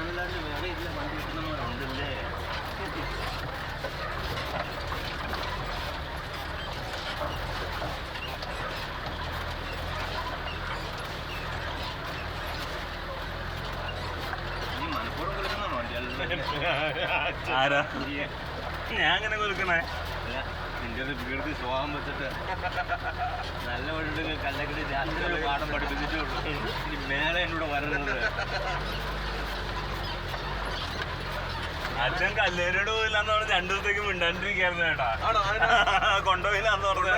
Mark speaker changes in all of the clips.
Speaker 1: ഞാനല്ലാണ്ട് വേറെ ഇല്ല വണ്ടി കിട്ടുന്നവരുണ്ടല്ലേ. നീ മനഃപൂർവ്വം കൊടുക്കുന്നതാണോ വണ്ടി?
Speaker 2: ആരാ ഞാൻ അങ്ങനെ കൊടുക്കണേ?
Speaker 1: നിന്റെ ഒരു വീട് സ്വഭാവം വെച്ചിട്ട് നല്ല വഴിയുണ്ടെങ്കിൽ കല്ലക്കടി രാത്രി പാഠം പഠിപ്പിച്ചിട്ടേ ഉള്ളൂ. ഇനി മേലെ എന്നോട് വരരുത്.
Speaker 2: അച്ഛൻ കല്ലേരോട് പോയില്ലാന്ന് പറഞ്ഞ് 2 ദിവസത്തേക്ക് മിണ്ടാണ്ടിരിക്കായിരുന്നു ചേട്ടാ. കൊണ്ടുപോയില്ലാന്ന് പറഞ്ഞു.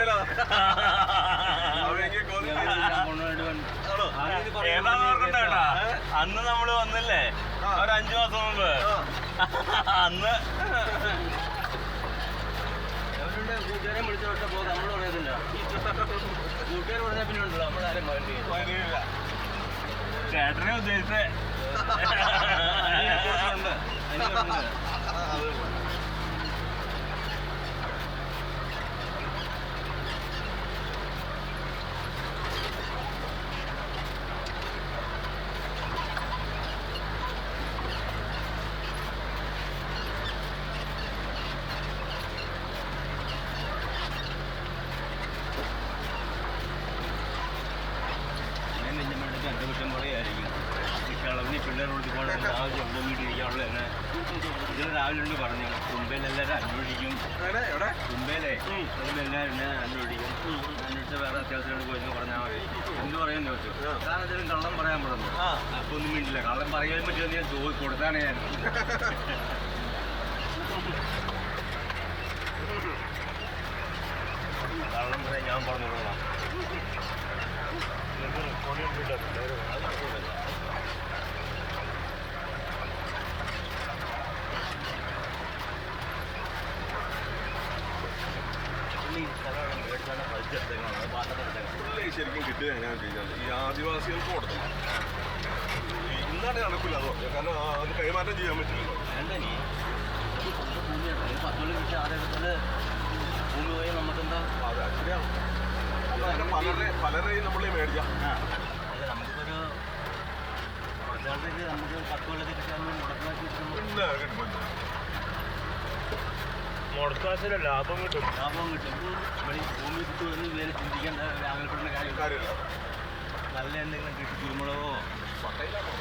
Speaker 2: ഏതാന്ന് ഓർക്കണ്ട ചേട്ടാ, അന്ന് നമ്മള് വന്നില്ലേ ഒരു 5 മാസം മുമ്പ്? അന്ന്
Speaker 1: കൂട്ടുകാരെ വിളിച്ചോട്ടെ പോകും. നമ്മൾ പറയത്തില്ല. കൂട്ടുകാർ പറഞ്ഞാൽ പിന്നെ ഉണ്ടല്ലോ നമ്മളാരും പറയില്ല.
Speaker 2: ചേട്ടനെ ഉദ്ദേശിച്ചേ.
Speaker 1: എൻ്റെ കുറ്റം പറയായിരിക്കും. കളവിന് പിള്ളേരോട് പോകണമെന്ന് ആവശ്യമുണ്ട്. വീട്ടിലിരിക്കാനുള്ള തന്നെ ഇതിൽ രാവിലെ ഉണ്ട് പറഞ്ഞു. തുമ്പയിലെല്ലാവരും അന്വേഷിക്കും. തുമ്പയിലേ അതിലെല്ലാവരും എന്നെ അന്വേഷിക്കും. അന്വേഷിച്ച് വേറെ അത്യാവശ്യം പോയി പറഞ്ഞാൽ മതി. എന്ത് പറയുമെന്ന് ചോദിച്ചു. കാരണം കള്ളം പറയാൻ പറഞ്ഞു. അപ്പോൾ ഒന്നും വേണ്ടില്ല. കള്ളം പറയാൻ പറ്റുമെന്ന് ഞാൻ കൊടുത്താണ് ഞാൻ. കള്ളം പറയാൻ ഞാൻ പറഞ്ഞോളാം.
Speaker 3: ശരിക്കും കിട്ടുക എങ്ങനെയാണെന്ന് വെച്ച് കഴിഞ്ഞാൽ ഈ ആദിവാസികൾക്ക് കൊടുക്കണം. ഇന്നാണ് നടക്കില്ല. അത് കാരണം അത് കൈമാറ്റം ചെയ്യാൻ പറ്റില്ലല്ലോ.
Speaker 1: വേണ്ട നീ ഭൂമിയാണ് 10 കൊല്ലം കിട്ടിയ ആദ്യത്തിൽ ഭൂമി പോയി നമുക്കെന്താ?
Speaker 3: അതെ ശരിയാണ്. പലരെയും നമ്മൾ മേടിക്കാം.
Speaker 1: അല്ല നമുക്കൊരു നമുക്ക് 10 കൊല്ലത്തിൽ കിട്ടാൻ
Speaker 2: മുടക്കാശിന് ലാഭം കിട്ടും.
Speaker 1: ഭൂമി കിട്ടുമെന്ന് വേറെ ചിന്തിക്കേണ്ട ആഗ്രഹപ്പെടുന്ന കാര്യമില്ല. നല്ല എന്തെങ്കിലും കിട്ടി കുരുമുളകോ
Speaker 3: പട്ടയിലാണോ?